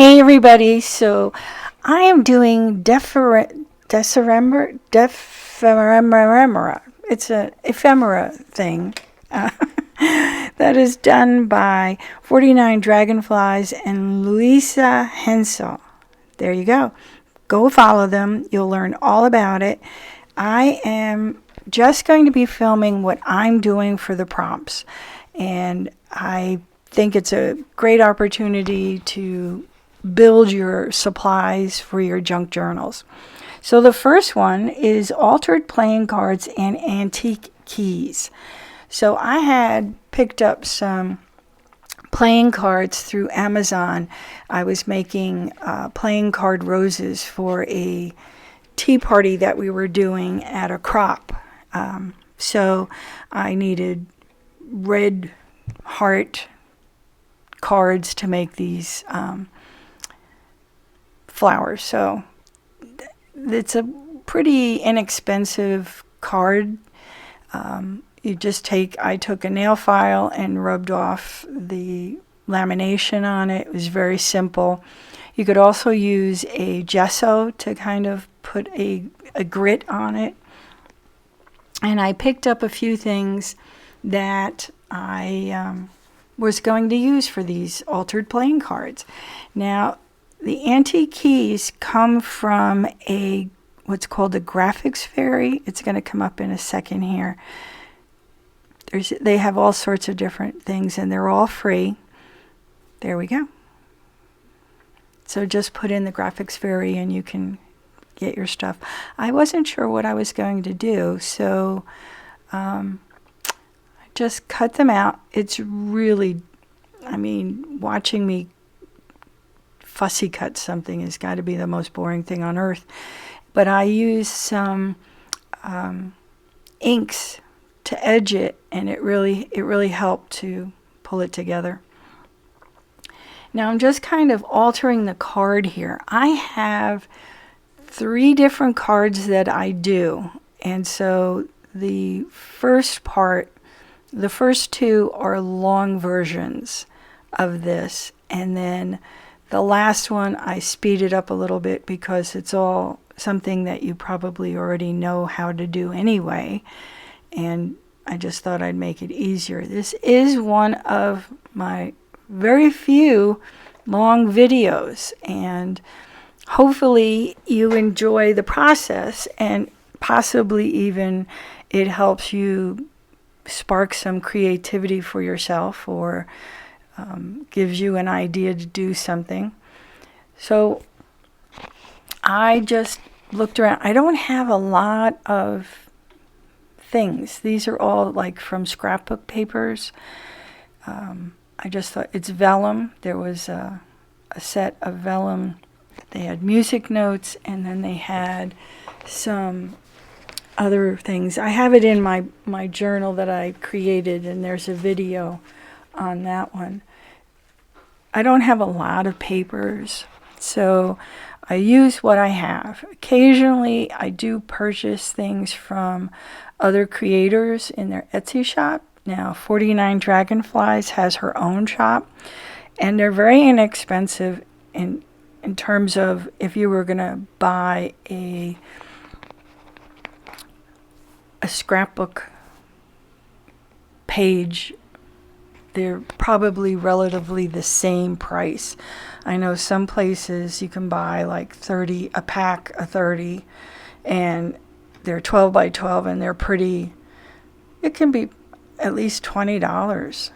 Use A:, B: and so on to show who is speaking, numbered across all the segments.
A: Hey everybody, so I am doing Dephemerember. It's an ephemera thing that is done by 49 Dragonflies and Louisa Hensel. There you go. Go follow them. You'll learn all about it. I am just going to be filming what I'm doing for the prompts, and I think it's a great opportunity to build your supplies for your junk journals. So the first one is altered playing cards and antique keys. So I had picked up some playing cards through Amazon. I was making playing card roses for a tea party that we were doing at a crop. So I needed red heart cards to make these flowers. So it's a pretty inexpensive card. I took a nail file and rubbed off the lamination on it. It was very simple. You could also use a gesso to kind of put a grit on it. And I picked up a few things that I was going to use for these altered playing cards. Now, the antique keys come from what's called a graphics fairy. It's going to come up in a second here. They have all sorts of different things, and they're all free. There we go. So just put in the graphics fairy and you can get your stuff. I wasn't sure what I was going to do, so I just cut them out. It's really, watching me fussy cut something has got to be the most boring thing on earth. But I used some inks to edge it, and it really helped to pull it together. Now I'm just kind of altering the card here. I have 3 different cards that I do, and so the first 2 are long versions of this, and then the last one I speeded up a little bit because it's all something that you probably already know how to do anyway, and I just thought I'd make it easier. This is one of my very few long videos, and hopefully you enjoy the process, and possibly even it helps you spark some creativity for yourself, or gives you an idea to do something. So I just looked around. I don't have a lot of things. These are all like from scrapbook papers. I just thought it's vellum. There was a set of vellum. They had music notes, and then they had some other things. I have it in my journal that I created, and there's a video on that one. I don't have a lot of papers, so I use what I have. Occasionally I do purchase things from other creators in their Etsy shop. Now 49 Dragonflies has her own shop, and they're very inexpensive in terms of if you were going to buy a scrapbook page, they're probably relatively the same price. I know some places you can buy like a pack of 30, and they're 12 by 12, and they're pretty, it can be at least $20,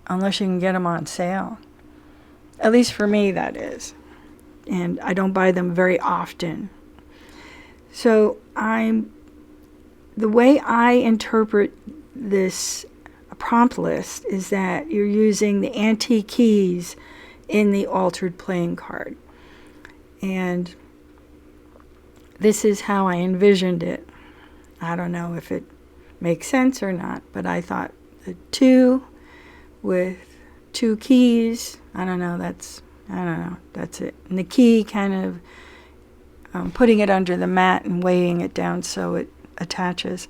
A: unless you can get them on sale. At least for me, that is. And I don't buy them very often. So the way I interpret this prompt list is that you're using the antique keys in the altered playing card. And this is how I envisioned it. I don't know if it makes sense or not, but I thought the 2 with 2 keys, I don't know, that's it. And the key kind of putting it under the mat and weighing it down so it attaches.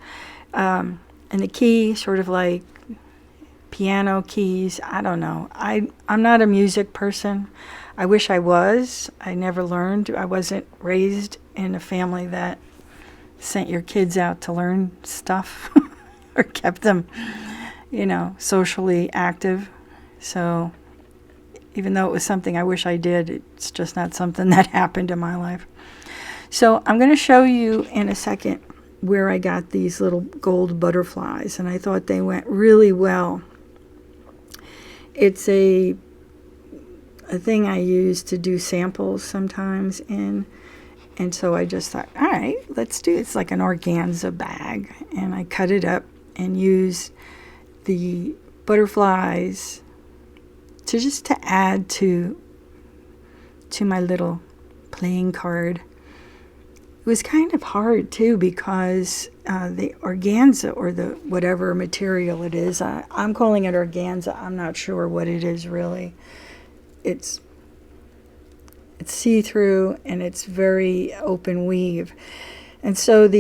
A: And the key sort of like piano keys. I don't know. I'm not a music person. I wish I was. I never learned. I wasn't raised in a family that sent your kids out to learn stuff or kept them, socially active. So even though it was something I wish I did, it's just not something that happened in my life. So I'm going to show you in a second where I got these little gold butterflies, and I thought they went really well. It's a thing I use to do samples sometimes in, and so I just thought, all right, let's do it. It's like an organza bag, and I cut it up and use the butterflies to add to my little playing card. It was kind of hard too because the organza, or the whatever material it is, I'm calling it organza. I'm not sure what it is really. It's see-through and it's very open weave, and so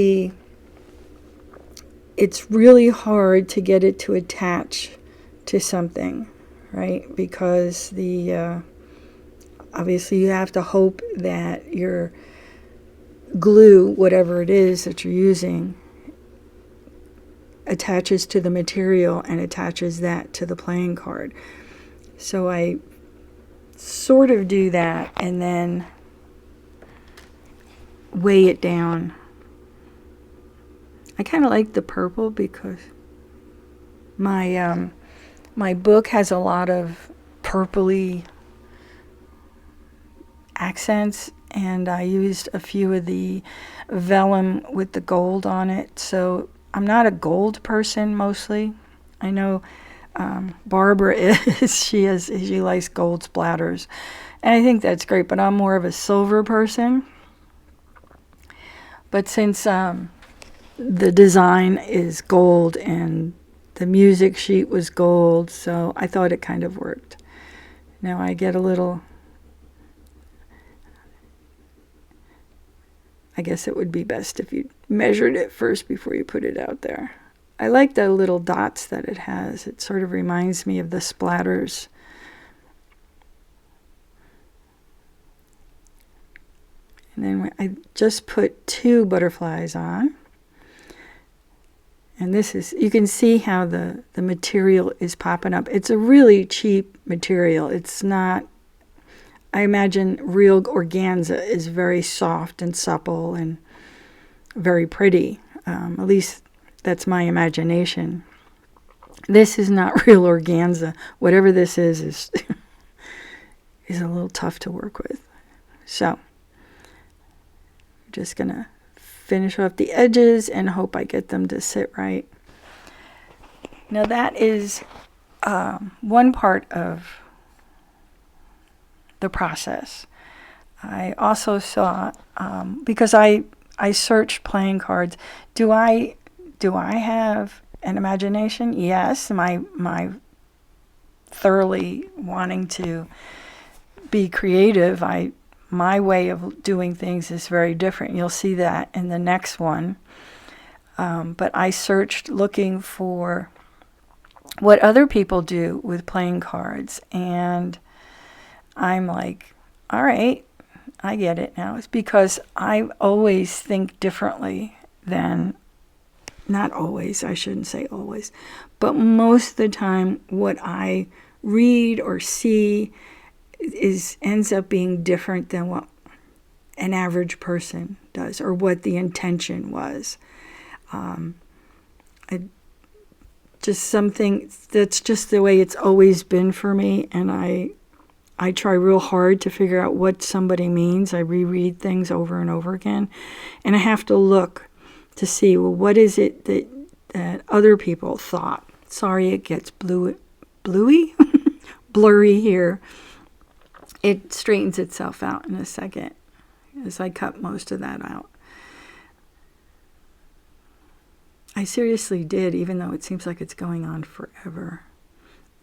A: it's really hard to get it to attach to something, right? Because obviously you have to hope that your glue, whatever it is that you're using, attaches to the material and attaches that to the playing card. So I sort of do that and then weigh it down. I kind of like the purple because my book has a lot of purpley accents, and I used a few of the vellum with the gold on it. So I'm not a gold person mostly. I know Barbara is. She likes gold splatters, and I think that's great. But I'm more of a silver person. But since the design is gold and the music sheet was gold, so I thought it kind of worked. Now I get a little. I guess it would be best if you measured it first before you put it out there. I like the little dots that it has. It sort of reminds me of the splatters. And then I just put 2 butterflies on. And this is, you can see how the material is popping up. It's a really cheap material. It's not, I imagine real organza is very soft and supple and very pretty. At least that's my imagination. This is not real organza. Whatever this is is a little tough to work with. So I'm just going to finish off the edges and hope I get them to sit right. Now that is one part of the process. I also saw, because I searched playing cards, do I have an imagination? Yes. Am I thoroughly wanting to be creative? My way of doing things is very different. You'll see that in the next one. But I searched looking for what other people do with playing cards, and I'm like, all right, I get it now. It's because I always think differently than, not always, I shouldn't say always, but most of the time what I read or see ends up being different than what an average person does or what the intention was. Just something that's just the way it's always been for me, and I try real hard to figure out what somebody means. I reread things over and over again, and I have to look to see, well, what is it that other people thought? Sorry, it gets blurry here. It straightens itself out in a second as I cut most of that out. I seriously did, even though it seems like it's going on forever.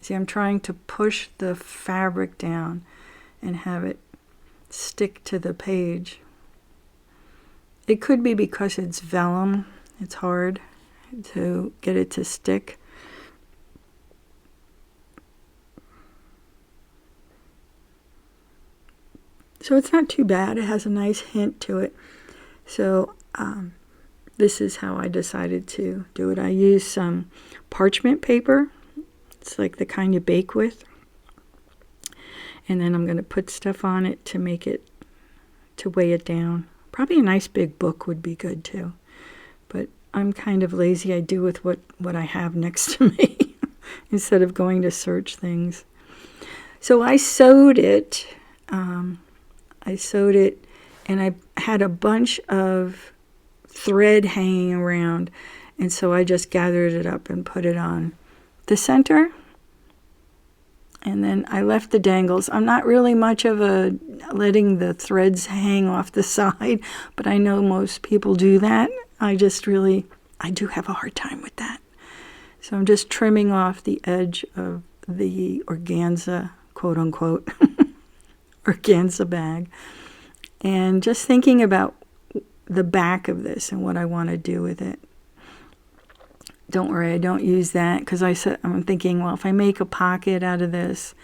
A: See, I'm trying to push the fabric down and have it stick to the page. It could be because it's vellum. It's hard to get it to stick. So it's not too bad. It has a nice hint to it. So this is how I decided to do it. I used some parchment paper. It's like the kind you bake with. And then I'm going to put stuff on it to make it, to weigh it down. Probably a nice big book would be good too. But I'm kind of lazy. I do with what I have next to me instead of going to search things. So I sewed it. And I had a bunch of thread hanging around. And so I just gathered it up and put it on the center. And then I left the dangles. I'm not really much of a letting the threads hang off the side, but I know most people do that. I do have a hard time with that. So I'm just trimming off the edge of the organza, quote unquote, organza bag. And just thinking about the back of this and what I want to do with it. Don't worry, I don't use that because I'm thinking, well, if I make a pocket out of this,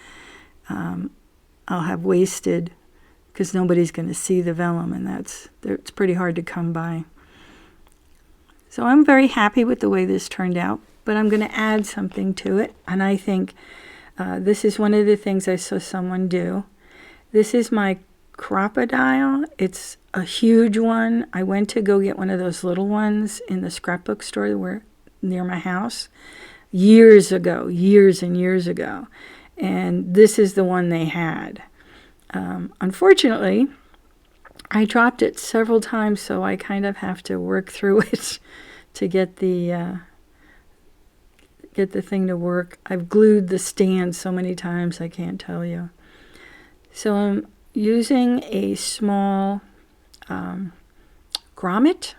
A: I'll have wasted, because nobody's going to see the vellum, and it's pretty hard to come by. So I'm very happy with the way this turned out, but I'm going to add something to it, and I think this is one of the things I saw someone do. This is my crocodile. It's a huge one. I went to go get one of those little ones in the scrapbook store near my house years and years ago. And this is the one they had. Unfortunately, I dropped it several times, so I kind of have to work through it to get the thing to work. I've glued the stand so many times I can't tell you. So I'm using a small grommet.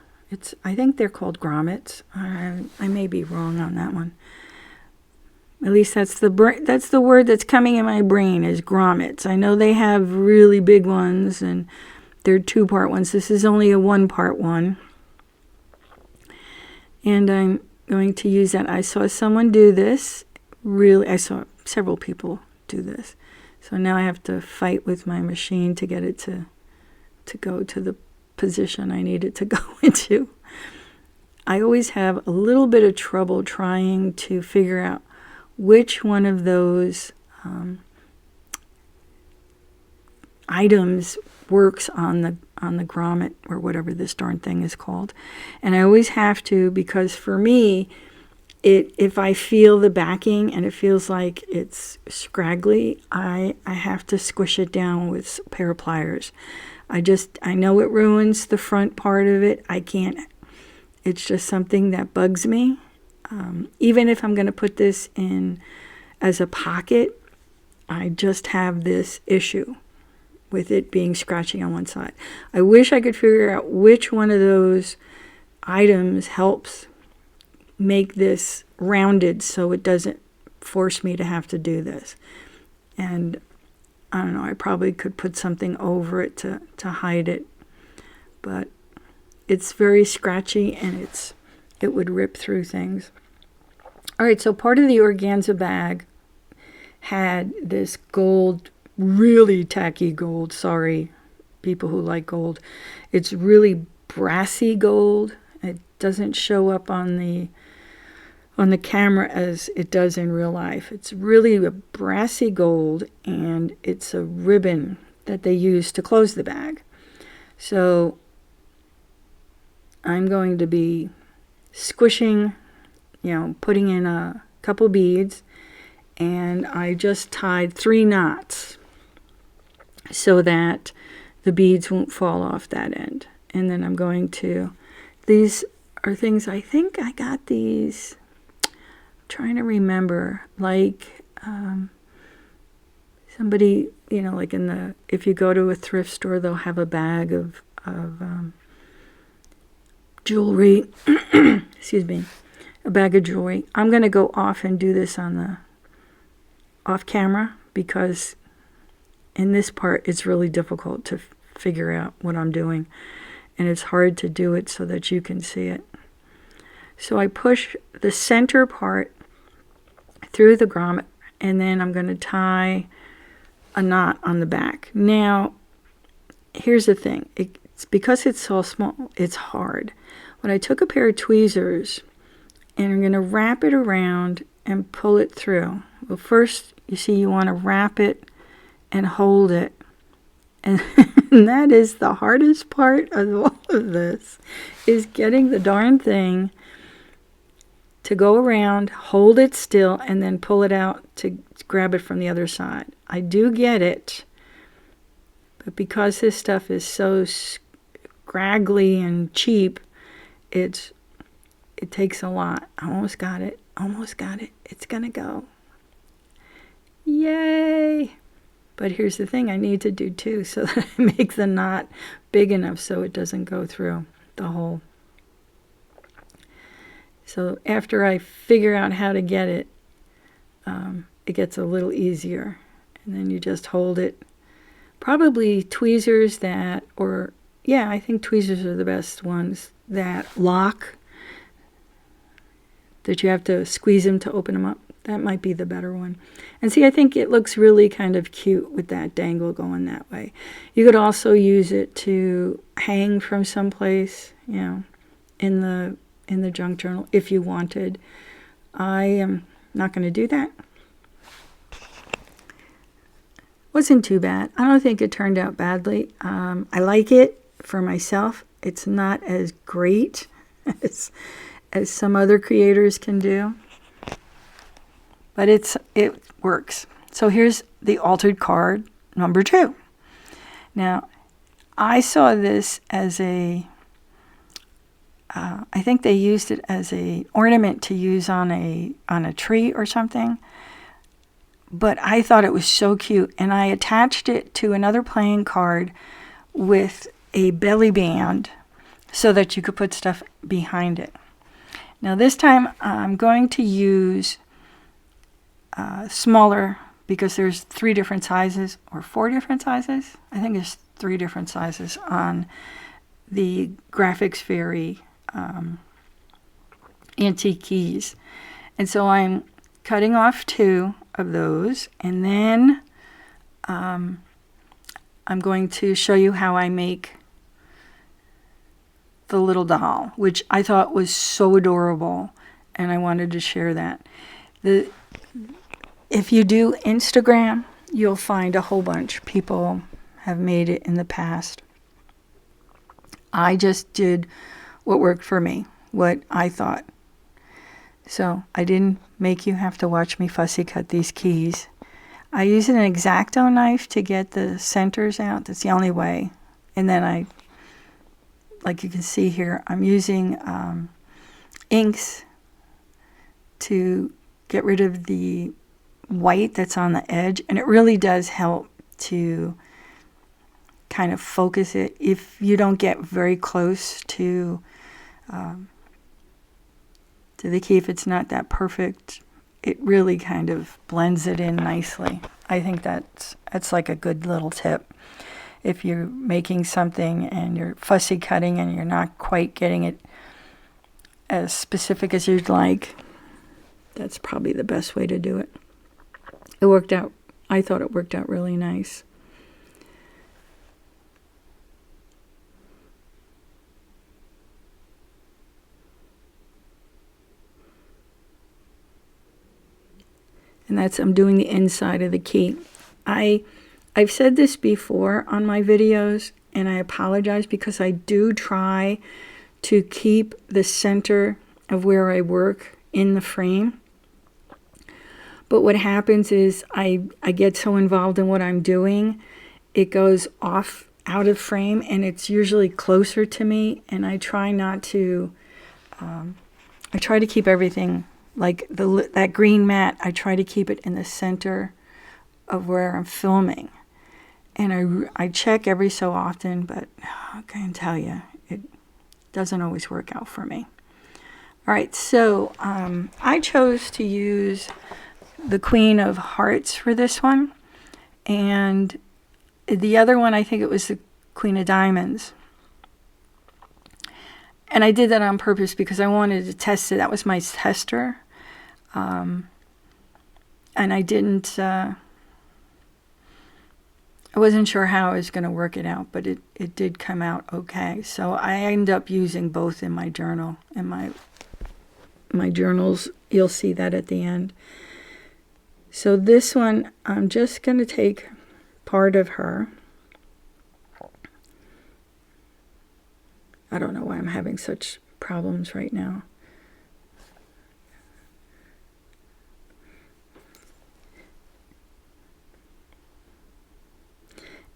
A: I think they're called grommets. I may be wrong on that one. At least that's the word that's coming in my brain is grommets. I know they have really big ones, and they're 2-part ones. This is only a 1-part one. And I'm going to use that. I saw someone do this. I saw several people do this. So now I have to fight with my machine to get it to go to the position I need it to go into. I always have a little bit of trouble trying to figure out which one of those items works on the grommet, or whatever this darn thing is called. And I always have to, because for me, if I feel the backing and it feels like it's scraggly, I have to squish it down with a pair of pliers. I know it ruins the front part of it. I can't. It's just something that bugs me. Even if I'm going to put this in as a pocket, I just have this issue with it being scratchy on one side. I wish I could figure out which one of those items helps make this rounded so it doesn't force me to have to do this. And I don't know, I probably could put something over it to hide it, but it's very scratchy and it would rip through things. All right, so part of the organza bag had this gold, really tacky gold. Sorry, people who like gold. It's really brassy gold. It doesn't show up on the camera as it does in real life. It's really a brassy gold, and it's a ribbon that they use to close the bag. So I'm going to be squishing, putting in a couple beads, and I just tied 3 knots so that the beads won't fall off that end. And then I'm going to, these are things, I think I got these, I'm trying to remember, like somebody, like if you go to a thrift store, they'll have a bag of jewelry, excuse me, a bag of jewelry. I'm going to go off and do this off camera, because in this part it's really difficult to figure out what I'm doing, and it's hard to do it so that you can see it. So I push the center part through the grommet, and then I'm going to tie a knot on the back. Now, here's the thing. It's because it's so small, it's hard. When I took a pair of tweezers and I'm going to wrap it around and pull it through. Well, first, you see, you want to wrap it and hold it. And that is the hardest part of all of this, is getting the darn thing to go around, hold it still, and then pull it out to grab it from the other side. I do get it, but because this stuff is so scraggly and cheap, it takes a lot. I almost got it. Almost got it. It's going to go. Yay! But here's the thing I need to do too, so that I make the knot big enough so it doesn't go through the hole. So after I figure out how to get it, it gets a little easier. And then you just hold it. Probably tweezers that, or yeah, I think tweezers are the best ones that lock, that you have to squeeze them to open them up. That might be the better one. And see, I think it looks really kind of cute with that dangle going that way. You could also use it to hang from someplace, you know, in the junk journal if you wanted. I am not going to do that. Wasn't too bad. I don't think it turned out badly. I like it for myself. It's not as great as some other creators can do, but it works. So here's the altered card number 2. Now, I saw this as I think they used it as a ornament to use on a tree or something. But I thought it was so cute, and I attached it to another playing card with a belly band so that you could put stuff behind it. Now this time I'm going to use smaller, because there's 3 different sizes, or 4 different sizes. I think there's 3 different sizes on the Graphics Fairy antique keys. And so I'm cutting off 2 of those, and then I'm going to show you how I make the little doll, which I thought was so adorable, and I wanted to share that. If you do Instagram, you'll find a whole bunch. People have made it in the past. I just did what worked for me, what I thought. So I didn't make you have to watch me fussy cut these keys. I use an X-Acto knife to get the centers out. That's the only way. And then like you can see here, I'm using inks to get rid of the white that's on the edge. And it really does help to kind of focus it. If you don't get very close to the key, if it's not that perfect, it really kind of blends it in nicely. I think that's like a good little tip. If you're making something and you're fussy cutting and you're not quite getting it as specific as you'd like, that's probably the best way to do it. It worked out. I thought it worked out really nice. And I'm doing the inside of the key. I've said this before on my videos, and I apologize because I do try to keep the center of where I work in the frame. But what happens is I get so involved in what I'm doing, it goes off out of frame, and it's usually closer to me, and I try not to, I try to keep everything, like that green mat, I try to keep it in the center of where I'm filming. And I check every so often, but I can tell you, it doesn't always work out for me. All right, so I chose to use the Queen of Hearts for this one. And the other one, I think it was the Queen of Diamonds. And I did that on purpose because I wanted to test it. That was my tester. And I didn't I wasn't sure how I was going to work it out, but it did come out okay. So I end up using both in my journal. In my journals, you'll see that at the end. So this one, I'm just going to take part of her. I don't know why I'm having such problems right now.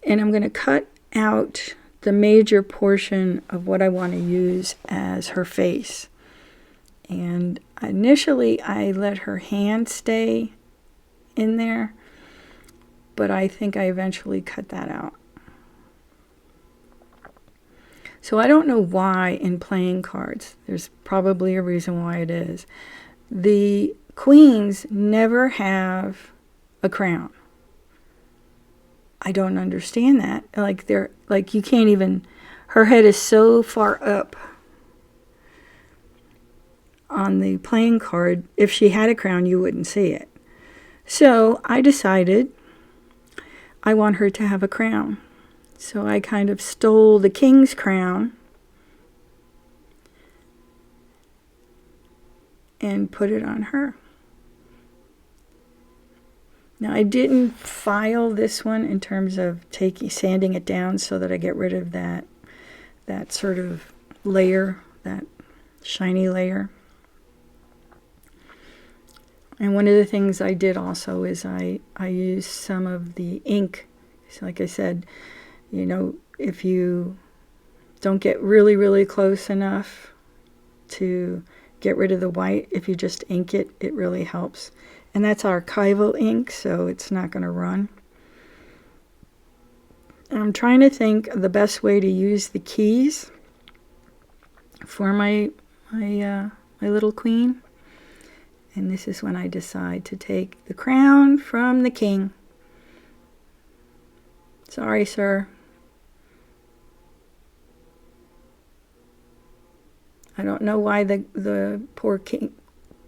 A: And I'm going to cut out the major portion of what I want to use as her face. And initially I let her hand stay in there, but I think I eventually cut that out. So I don't know why in playing cards, there's probably a reason why it is. The queens never have a crown. I don't understand that. Like you can't even, her head is so far up on the playing card. If she had a crown, you wouldn't see it. So I decided I want her to have a crown. So I kind of stole the king's crown and put it on her. Now I didn't file this one in terms of sanding it down so that I get rid of that sort of layer, that shiny layer. And one of the things I did also is I used some of the ink. So like I said, you know, if you don't get really, really close enough to get rid of the white, if you just ink it, it really helps. And that's archival ink, so it's not going to run. And I'm trying to think of the best way to use the keys for my little queen. And this is when I decide to take the crown from the king. Sorry, sir. I don't know why the poor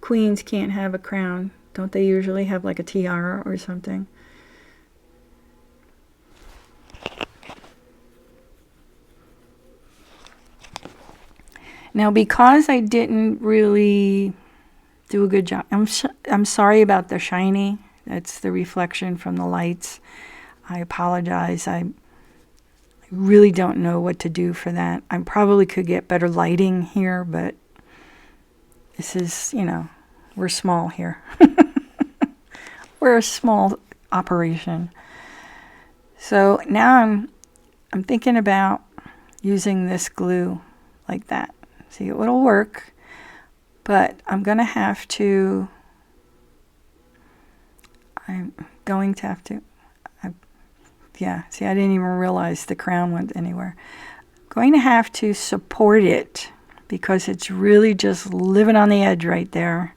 A: queens can't have a crown. Don't they usually have like a tiara or something? Now, because I didn't really do a good job, I'm sorry about the shiny. That's the reflection from the lights. I apologize. I really don't know what to do for that. I probably could get better lighting here, but this is, you know, we're small here. We're a small operation. So now I'm thinking about using this glue like that. See, it'll work, but I'm going to have to, yeah, see, I didn't even realize the crown went anywhere. I'm going to have to support it because it's really just living on the edge right there.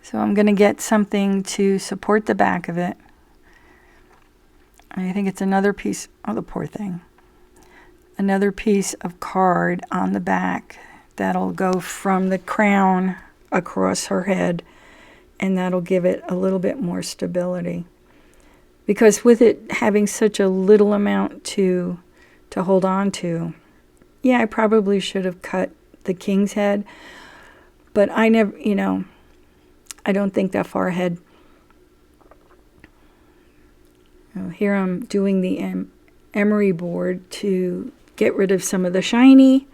A: So I'm going to get something to support the back of it. I think it's another piece, oh, the poor thing. Another piece of card on the back that'll go from the crown across her head, and that'll give it a little bit more stability. Because with it having such a little amount to hold on to, yeah, I probably should have cut the king's head, but I never, you know, I don't think that far ahead. Here I'm doing the emery board to get rid of some of the shiny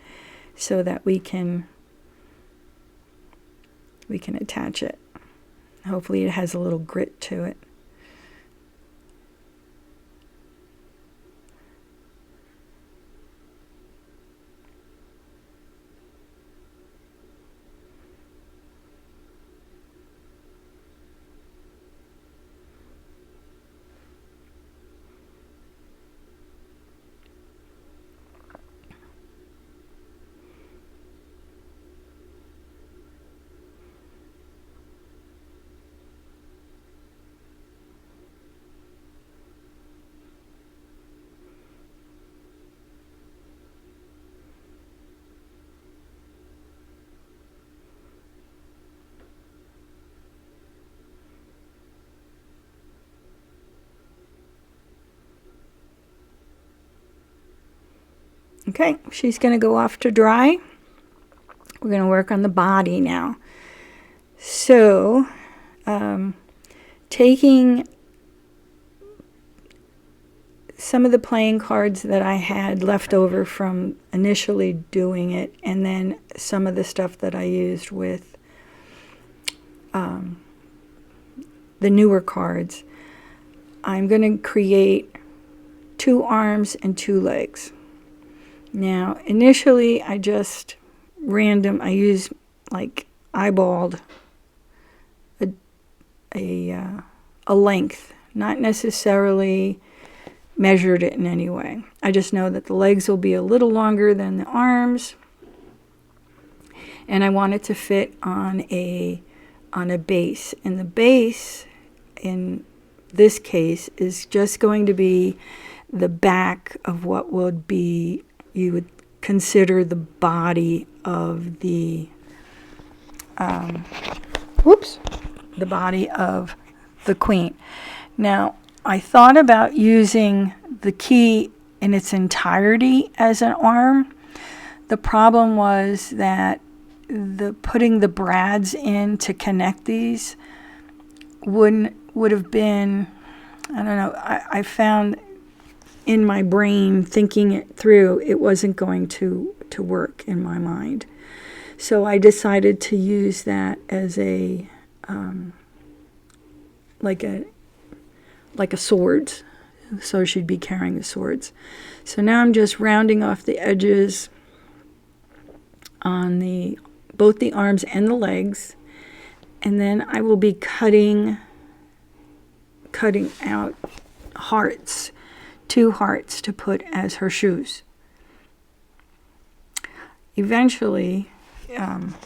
A: so that we can attach it. Hopefully it has a little grit to it. Okay, she's going to go off to dry. We're going to work on the body now. So, taking some of the playing cards that I had left over from initially doing it, and then some of the stuff that I used with the newer cards, I'm going to create 2 arms and 2 legs. Now, initially, I just I used like eyeballed a length, not necessarily measured it in any way. I just know that the legs will be a little longer than the arms, and I want it to fit on a base. And the base, in this case, is just going to be the back of what would be, you would consider the body of the the body of the queen. Now, I thought about using the key in its entirety as an arm. The problem was that putting the brads in to connect these would have been, I don't know, I found in my brain, thinking it through, it wasn't going to work in my mind. So I decided to use that as a like a sword. So she'd be carrying the swords. So now I'm just rounding off the edges on both the arms and the legs, and then I will be cutting out hearts, 2 hearts to put as her shoes. Eventually,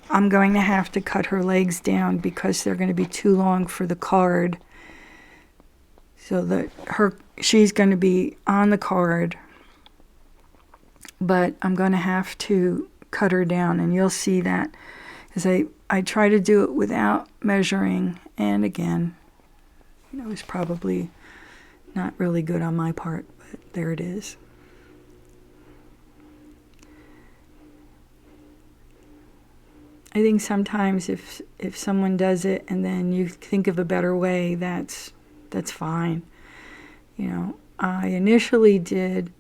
A: I'm going to have to cut her legs down because they're going to be too long for the card. So that she's going to be on the card, but I'm going to have to cut her down, and you'll see that as I try to do it without measuring, and again, it was probably not really good on my part, but there it is. I think sometimes if someone does it and then you think of a better way, that's fine. You know, I initially did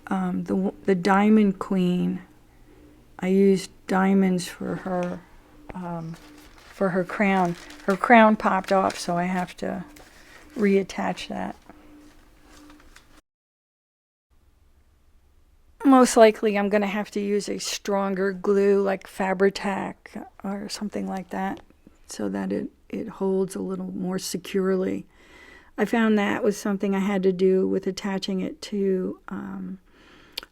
A: the diamond queen. I used diamonds for her crown. Her crown popped off, so I have to reattach that. Most likely I'm going to have to use a stronger glue like Fabri-Tac or something like that so that it holds a little more securely. I found that was something I had to do with attaching it to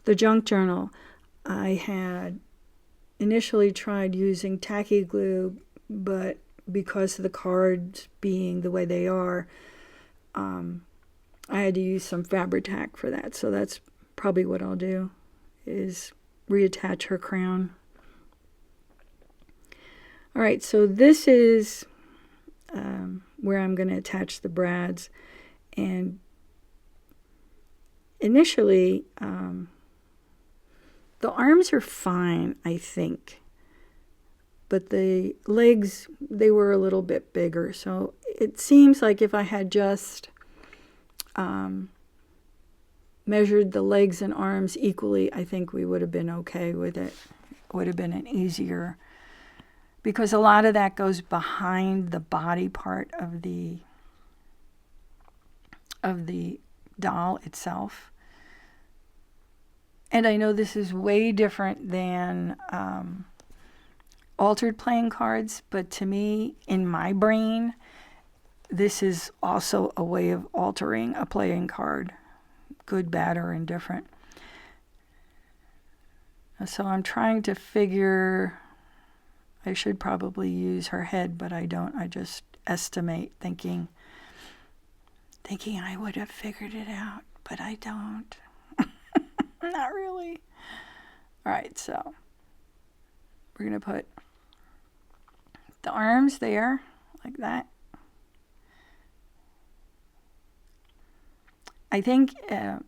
A: the junk journal. I had initially tried using tacky glue, but because of the cards being the way they are, I had to use some Fabri-Tac for that. So that's probably what I'll do, is reattach her crown. All right, so this is where I'm going to attach the brads. And initially, the arms are fine, I think. But the legs, they were a little bit bigger. So it seems like if I had just measured the legs and arms equally, I think we would have been okay with it. It would have been an easier, because a lot of that goes behind the body part of the doll itself. And I know this is way different than altered playing cards, but to me, in my brain, this is also a way of altering a playing card, good, bad, or indifferent. So I'm trying to figure, I should probably use her head, but I don't. I just estimate, thinking I would have figured it out, but I don't. Not really. All right, so we're going to put the arms there, like that. I think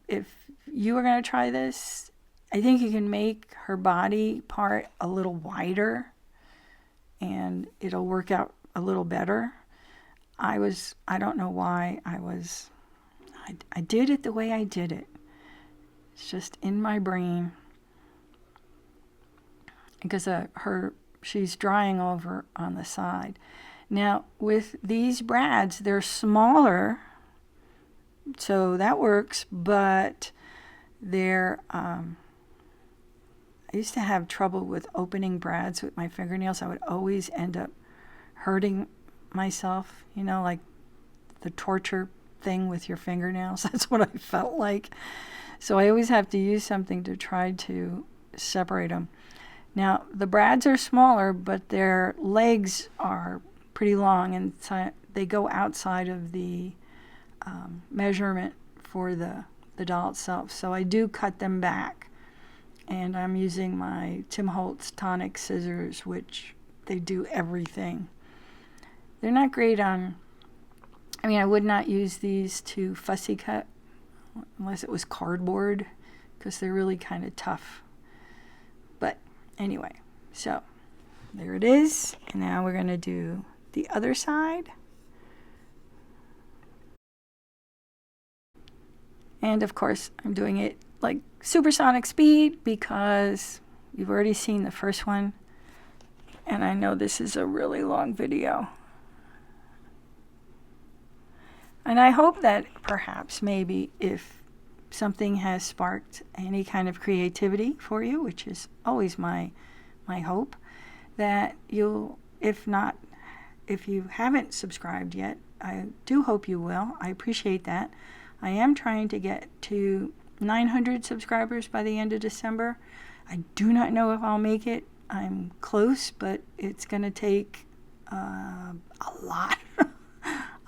A: if you were going to try this I think you can make her body part a little wider and it'll work out a little better. I don't know why I did it the way I did it. It's just in my brain. Because she's drying over on the side. Now, with these brads, they're smaller, so that works, but I used to have trouble with opening brads with my fingernails. I would always end up hurting myself, like the torture thing with your fingernails. That's what I felt like. So I always have to use something to try to separate them. Now, the brads are smaller, but their legs are pretty long, and they go outside of the measurement for the doll itself. So I do cut them back, and I'm using my Tim Holtz tonic scissors, which they do everything. They're not great I would not use these to fussy cut unless it was cardboard, because they're really kind of tough. But anyway, so there it is. And now we're going to do the other side. And of course, I'm doing it like supersonic speed because you've already seen the first one. And I know this is a really long video. And I hope that perhaps maybe if something has sparked any kind of creativity for you, which is always my hope, that you'll, if you haven't subscribed yet, I do hope you will. I appreciate that. I am trying to get to 900 subscribers by the end of December. I do not know if I'll make it. I'm close, but it's going to take a lot,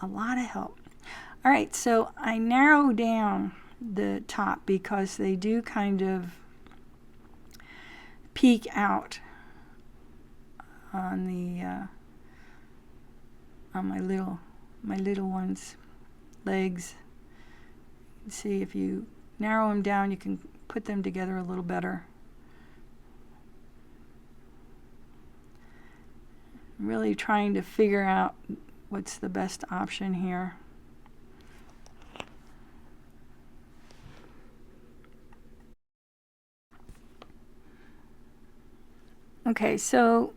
A: a lot of help. All right, so I narrow down the top because they do kind of peek out on the on my little one's legs. See, if you narrow them down, you can put them together a little better. I'm really trying to figure out what's the best option here. Okay, so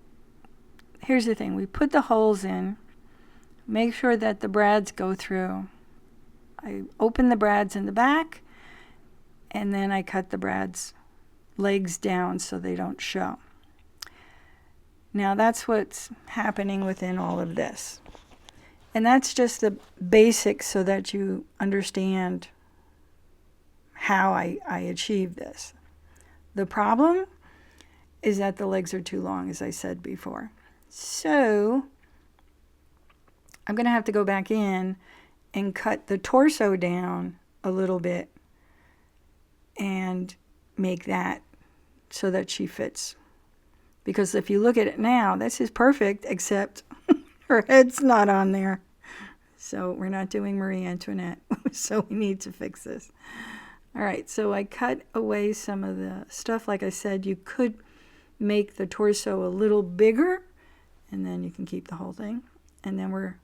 A: here's the thing. We put the holes in. Make sure that the brads go through. I open the brads in the back, and then I cut the brads legs down so they don't show. Now that's what's happening within all of this. And that's just the basics so that you understand how I achieve this. The problem is that the legs are too long, as I said before. So I'm going to have to go back in and cut the torso down a little bit and make that so that she fits. Because if you look at it now, this is perfect, except her head's not on there. So we're not doing Marie Antoinette. So we need to fix this. All right, so I cut away some of the stuff. Like I said, you could make the torso a little bigger, and then you can keep the whole thing. And then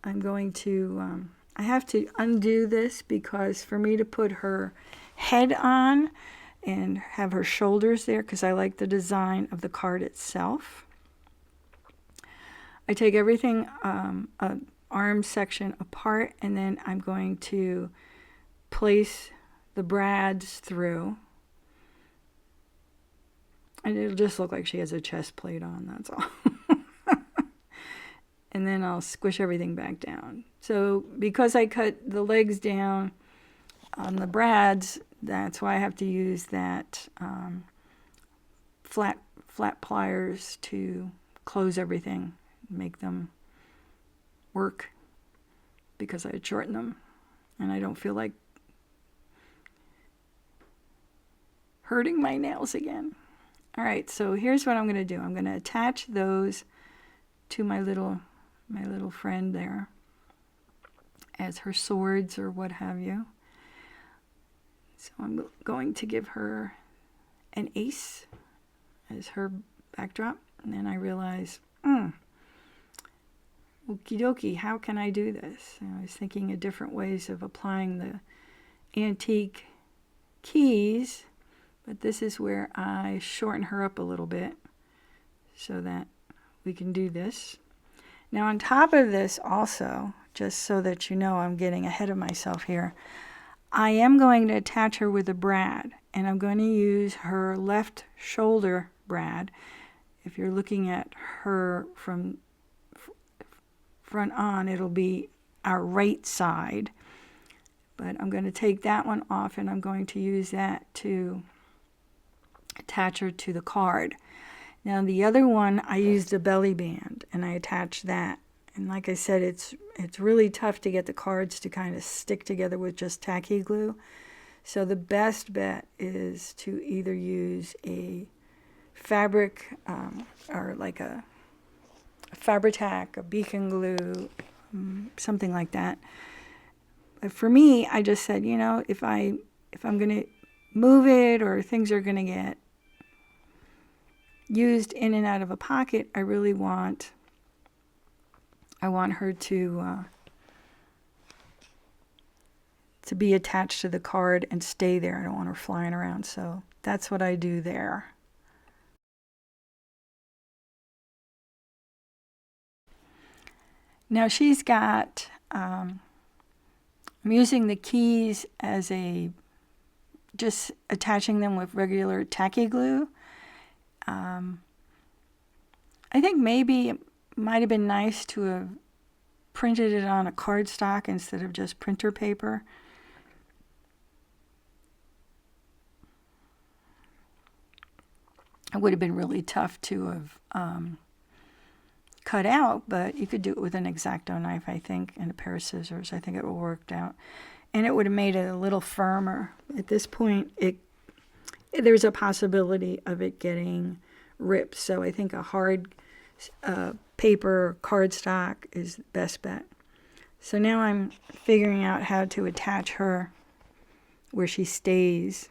A: I'm going to, I have to undo this because for me to put her head on and have her shoulders there, because I like the design of the card itself, I take everything, arm section apart, and then I'm going to place the brads through. And it'll just look like she has a chest plate on, that's all. And then I'll squish everything back down. So because I cut the legs down on the brads, that's why I have to use that flat pliers to close everything, make them work, because I had shortened them. And I don't feel like hurting my nails again. All right, so here's what I'm going to do. I'm going to attach those to my little friend there as her swords or what have you. So I'm going to give her an ace as her backdrop. And then I realize, okie dokie, how can I do this? And I was thinking of different ways of applying the antique keys, but this is where I shorten her up a little bit so that we can do this. Now on top of this also, just so that you know I'm getting ahead of myself here, I am going to attach her with a brad, and I'm going to use her left shoulder brad. If you're looking at her from front on, it'll be our right side. But I'm going to take that one off, and I'm going to use that to attach her to the card. Now the other one, I used a belly band, and I attached that. And like I said, it's really tough to get the cards to kind of stick together with just tacky glue. So the best bet is to either use a fabric or like a Fabri-Tac, a beacon glue, something like that. But for me, I just said, you know, if I'm going to move it or things are going to get used in and out of a pocket, I really want her to be attached to the card and stay there. I don't want her flying around, so that's what I do there. Now she's got, I'm using the keys as just attaching them with regular tacky glue. I think maybe it might have been nice to have printed it on a cardstock instead of just printer paper. It would have been really tough to have cut out, but you could do it with an X-Acto knife, I think, and a pair of scissors. I think it would have worked out. And it would have made it a little firmer. At this point, there's a possibility of it getting ripped. So I think a hard paper cardstock is the best bet. So now I'm figuring out how to attach her where she stays.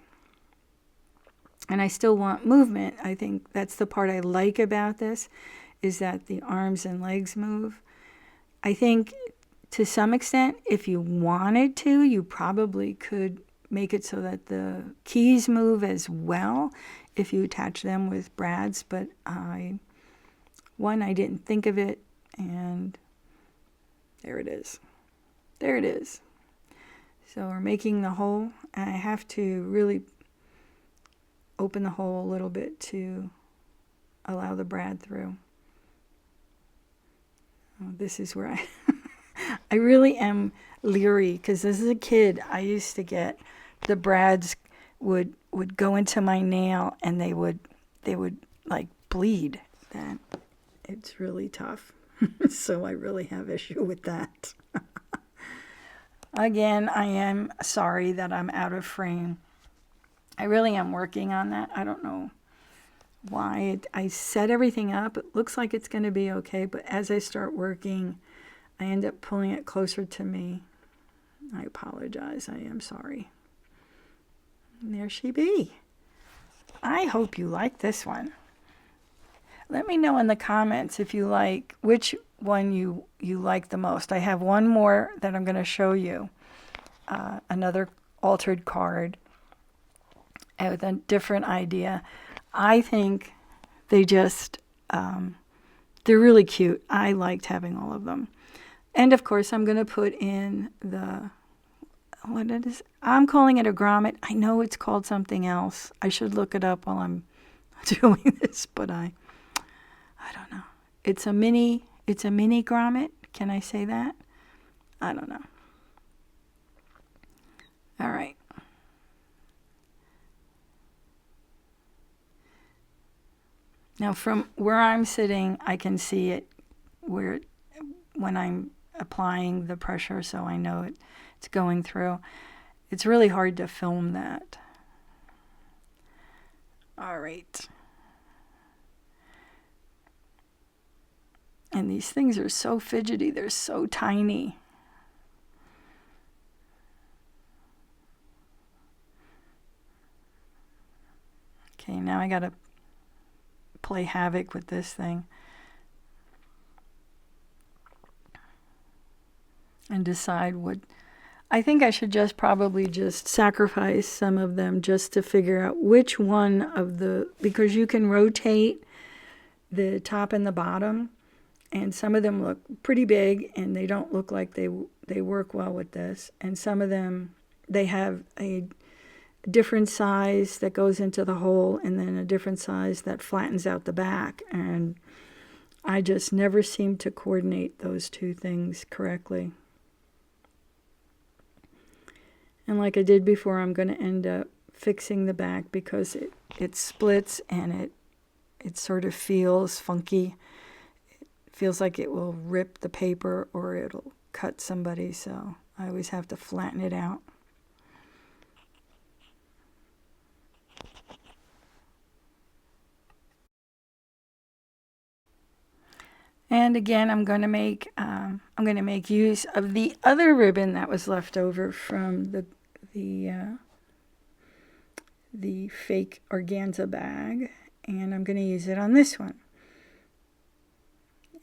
A: And I still want movement. I think that's the part I like about this, is that the arms and legs move. I think to some extent, if you wanted to, you probably could make it so that the keys move as well if you attach them with brads, but I didn't think of it, and there it is. There it is. So we're making the hole, and I have to really open the hole a little bit to allow the brad through. Oh, this is where I really am leery, because as a kid, I used to get the brads would go into my nail, and they would like bleed. That it's really tough. So I really have issue with that. Again, I am sorry that I'm out of frame. I really am working on that. I don't know why. I set everything up. It looks like it's going to be okay, but as I start working, I end up pulling it closer to me. I apologize. I am sorry. And there she be. I hope you like this one. Let me know in the comments if you like, which one you like the most. I have one more that I'm going to show you. Another altered card with a different idea. I think they just, they're really cute. I liked having all of them. And of course, I'm going to put in what it is. I'm calling it a grommet. I know it's called something else. I should look it up while I'm doing this, but I don't know. It's a mini grommet. Can I say that? I don't know. All right. Now from where I'm sitting, I can see it when I'm applying the pressure, so I know it's going through. It's really hard to film that. All right. And these things are so fidgety. They're so tiny. now I gotta play havoc with this thing and decide what. I think I should probably just sacrifice some of them just to figure out which one of the, because you can rotate the top and the bottom, and some of them look pretty big and they don't look like they work well with this, and some of them, they have a different size that goes into the hole and then a different size that flattens out the back, and I just never seem to coordinate those two things correctly. And like I did before, I'm going to end up fixing the back because it splits and it sort of feels funky. It feels like it will rip the paper or it'll cut somebody, so I always have to flatten it out. And again, I'm going to make use of the other ribbon that was left over from the fake organza bag, and I'm going to use it on this one.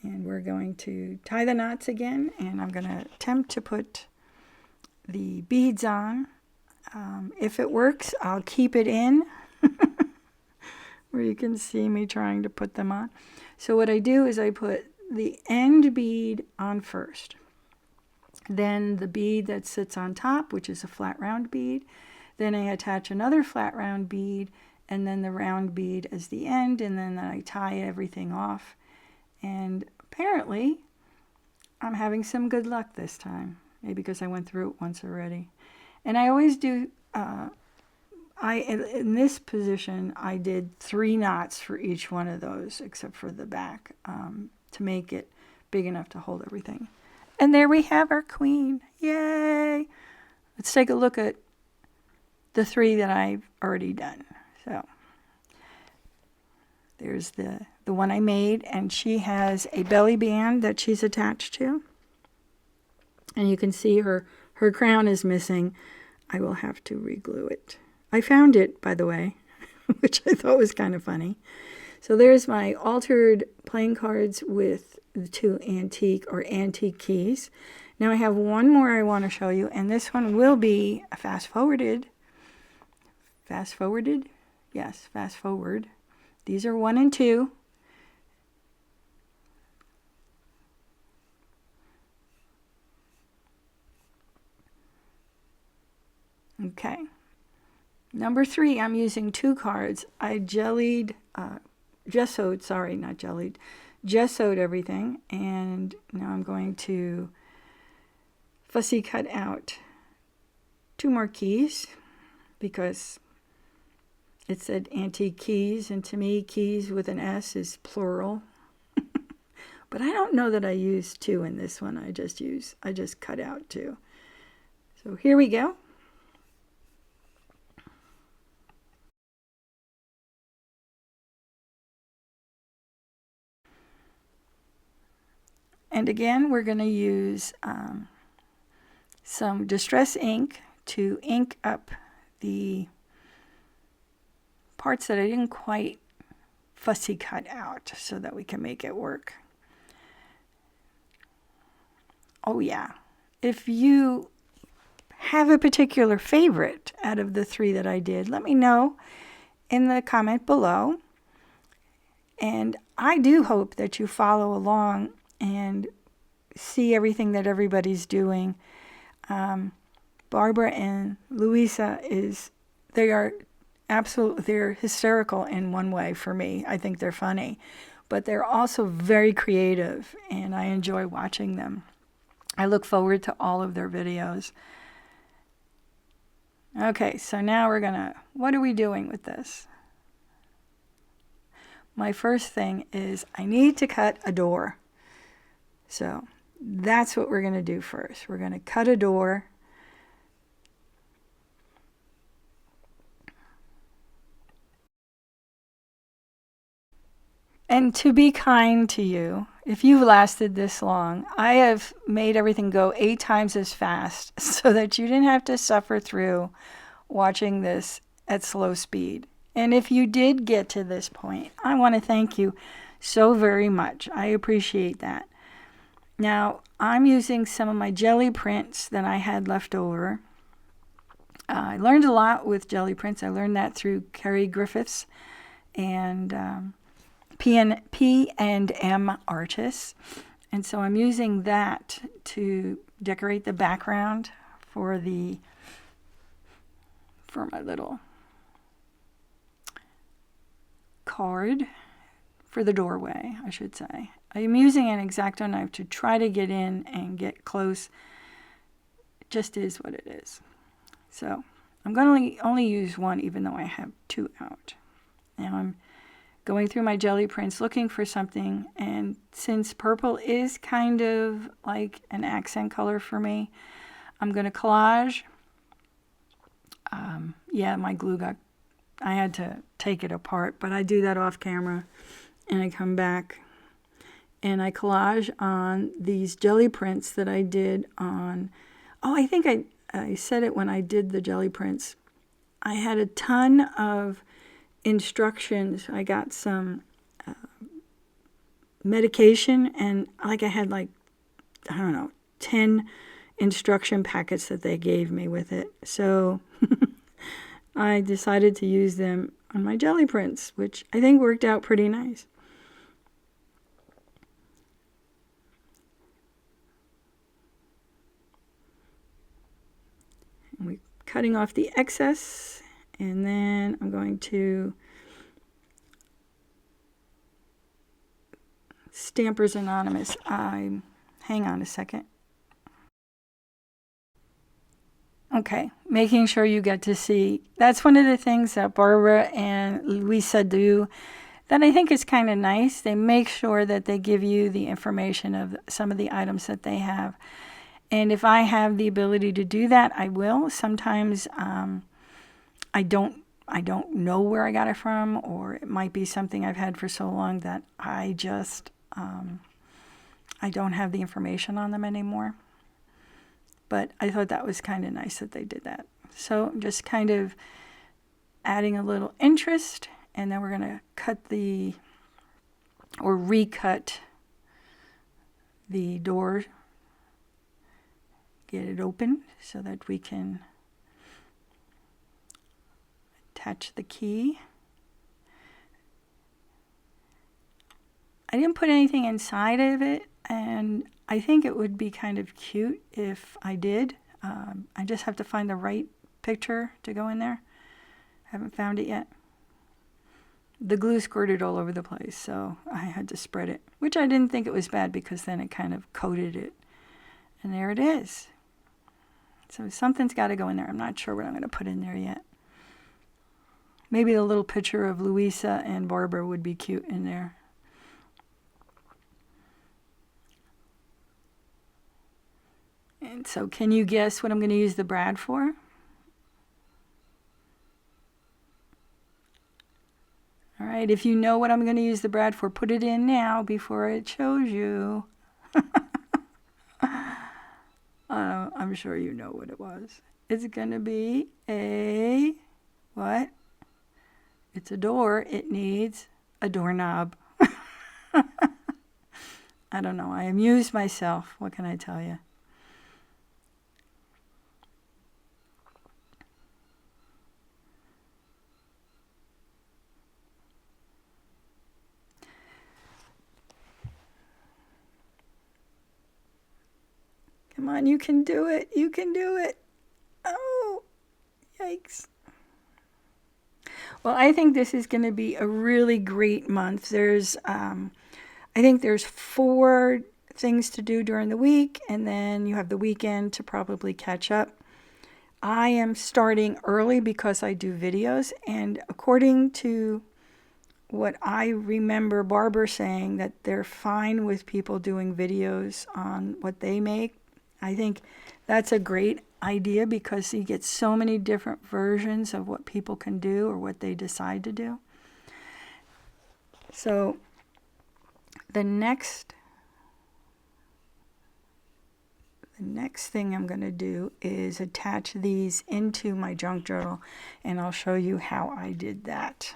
A: And we're going to tie the knots again, and I'm going to attempt to put the beads on. If it works, I'll keep it in where you can see me trying to put them on. So what I do is I put the end bead on first, then the bead that sits on top, which is a flat round bead, then I attach another flat round bead, and then the round bead as the end, and then I tie everything off. And apparently I'm having some good luck this time, maybe because I went through it once already. And I always do, in this position, I did 3 knots for each one of those, except for the back, to make it big enough to hold everything. And there we have our queen. Yay! Let's take a look at the 3 that I've already done. So there's the one I made, and she has a belly band that she's attached to. And you can see her crown is missing. I will have to re-glue it. I found it, by the way, which I thought was kind of funny. So there's my altered playing cards with the 2 antique keys. Now I have one more I want to show you, and this one will be fast forwarded. Fast forwarded? Yes, fast forward. These are 1 and 2. Okay. Number 3, I'm using 2 cards. I gessoed everything, and now I'm going to fussy cut out 2 more keys because it said antique keys, and to me keys with an S is plural. But I don't know that I used 2 in this one. I just cut out 2. So here we go. And again, we're going to use some distress ink to ink up the parts that I didn't quite fussy cut out so that we can make it work. Oh yeah, if you have a particular favorite out of the 3 that I did, let me know in the comment below. And I do hope that you follow along and see everything that everybody's doing. Barbara and Louisa they're hysterical in one way for me. I think they're funny, but they're also very creative, and I enjoy watching them. I look forward to all of their videos. Okay, so now what are we doing with this? My first thing is I need to cut a door. So that's what we're going to do first. We're going to cut a door. And to be kind to you, if you've lasted this long, I have made everything go 8 times as fast so that you didn't have to suffer through watching this at slow speed. And if you did get to this point, I want to thank you so very much. I appreciate that. Now, I'm using some of my jelly prints that I had left over. I learned a lot with jelly prints. I learned that through Carrie Griffiths and P&M artists. And so I'm using that to decorate the background for my little card for the doorway, I should say. I'm using an X-Acto knife to try to get in and get close. It just is what it is. So I'm going to only use one, even though I have two out. Now I'm going through my jelly prints looking for something, and since purple is kind of like an accent color for me, I'm going to collage. Yeah, my glue I had to take it apart, but I do that off camera, and I come back and I collage on these jelly prints that I did on, I think I said it when I did the jelly prints. I had a ton of instructions. I got some medication, and I had I don't know, 10 instruction packets that they gave me with it. So I decided to use them on my jelly prints, which I think worked out pretty nice. And we're cutting off the excess, and then I'm going to Stampers Anonymous. Hang on a second. Okay, making sure you get to see. That's one of the things that Barbara and Louisa do that I think is kind of nice. They make sure that they give you the information of some of the items that they have. And if I have the ability to do that, I will. Sometimes I don't know where I got it from, or it might be something I've had for so long that I just I don't have the information on them anymore. But I thought that was kind of nice that they did that. So I'm just kind of adding a little interest, and then we're going to recut the door, get it open so that we can attach the key. I didn't put anything inside of it, and I think it would be kind of cute if I did. I just have to find the right picture to go in there. Haven't found it yet. The glue squirted all over the place, so I had to spread it, which I didn't think it was bad because then it kind of coated it. And there it is. So something's got to go in there. I'm not sure what I'm going to put in there yet. Maybe a little picture of Louisa and Barbara would be cute in there. And so can you guess what I'm going to use the brad for? All right, if you know what I'm going to use the brad for, put it in now before it shows you. I'm sure you know what it was. It's going to be a, what? It's a door. It needs a doorknob. I don't know. I amuse myself. What can I tell you? Come on, you can do it. You can do it. Oh, yikes. Well, I think this is going to be a really great month. I think there's 4 things to do during the week, and then you have the weekend to probably catch up. I am starting early because I do videos, and according to what I remember Barbara saying, that they're fine with people doing videos on what they make. I think that's a great idea because you get so many different versions of what people can do or what they decide to do. So the next the next thing I'm going to do is attach these into my junk journal, and I'll show you how I did that.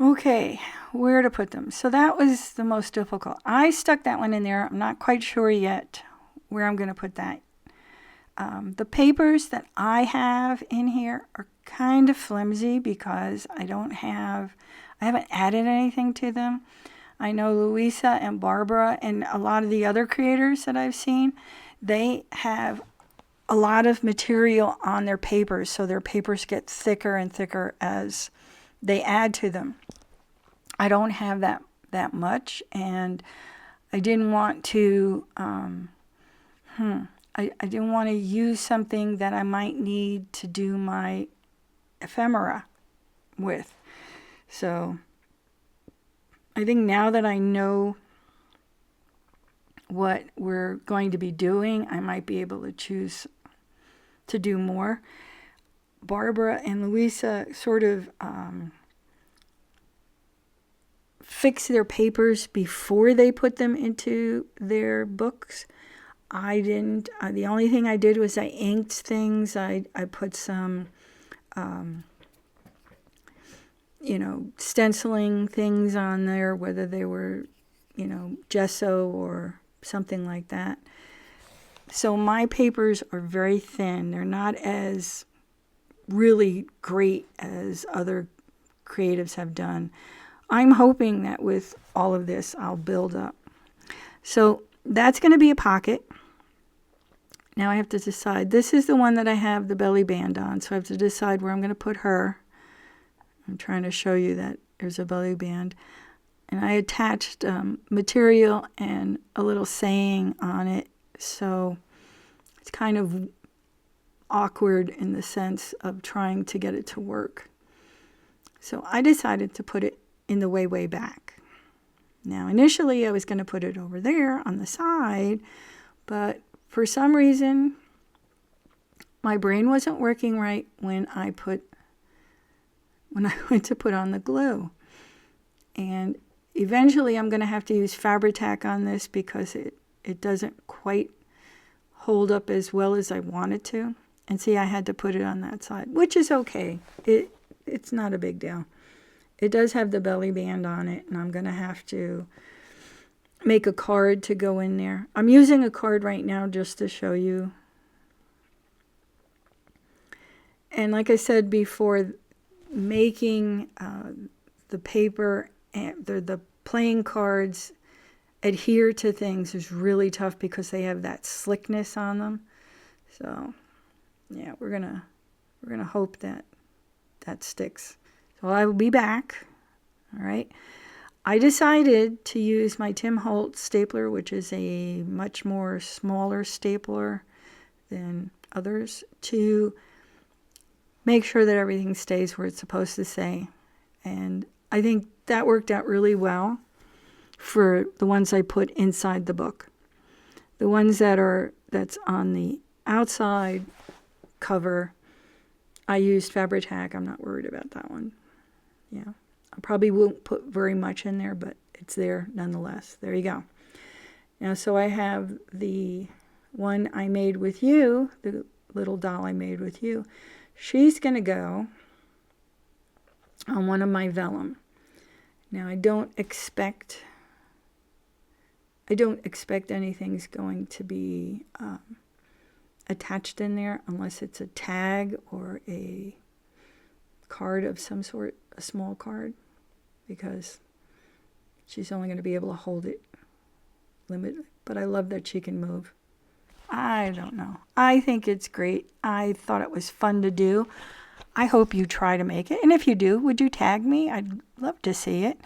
A: Okay, where to put them? So that was the most difficult. I stuck that one in there. I'm not quite sure yet where I'm going to put that. The papers that I have in here are kind of flimsy because I haven't added anything to them. I know Louisa and Barbara and a lot of the other creators that I've seen, they have a lot of material on their papers, so their papers get thicker and thicker as they add to them. I don't have that much, and I didn't want to I didn't want to use something that I might need to do my ephemera with. So I think now that I know what we're going to be doing, I might be able to choose to do more. Barbara and Louisa sort of fix their papers before they put them into their books. I didn't. The only thing I did was I inked things. I put some, stenciling things on there, whether they were, gesso or something like that. So my papers are very thin. They're not as really great as other creatives have done. I'm hoping that with all of this, I'll build up. So that's going to be a pocket. Now I have to decide. This is the one that I have the belly band on, so I have to decide where I'm going to put her. I'm trying to show you that there's a belly band. And I attached material and a little saying on it, so it's kind of awkward in the sense of trying to get it to work. So I decided to put it in the way back. Now initially I was going to put it over there on the side, but for some reason my brain wasn't working right when I went to put on the glue. And eventually I'm going to have to use Fabri-Tac on this because it doesn't quite hold up as well as I want it to. And see, I had to put it on that side, which is okay. It's not a big deal. It does have the belly band on it, and I'm going to have to make a card to go in there. I'm using a card right now just to show you. And like I said before, making the paper and the playing cards adhere to things is really tough because they have that slickness on them. So yeah, we're gonna hope that sticks. So I will be back. All right. I decided to use my Tim Holtz stapler, which is a much more smaller stapler than others, to make sure that everything stays where it's supposed to stay. And I think that worked out really well for the ones I put inside the book. The ones that's on the outside cover, I used Fabri-Tac. I'm not worried about that one. Yeah, I probably won't put very much in there, but it's there nonetheless. There you go. Now, so I have the one I made with you, the little doll I made with you. She's going to go on one of my vellum. Now, I don't expect anything's going to be attached in there unless it's a tag or a card of some sort, a small card, because she's only going to be able to hold it limited. But I love that she can move. I don't know. I think it's great. I thought it was fun to do. I hope you try to make it. And if you do, would you tag me? I'd love to see it.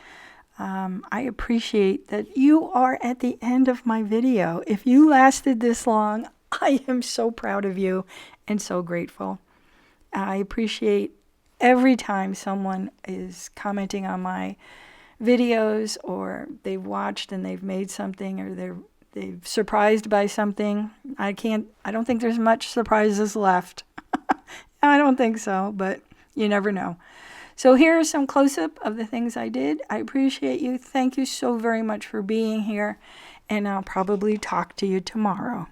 A: I appreciate that you are at the end of my video. If you lasted this long, I am so proud of you and so grateful. I appreciate every time someone is commenting on my videos, or they've watched and they've made something, or they've surprised by something. I don't think there's much surprises left. I don't think so, but you never know. So here are some close-up of the things I did. I appreciate you. Thank you so very much for being here, and I'll probably talk to you tomorrow.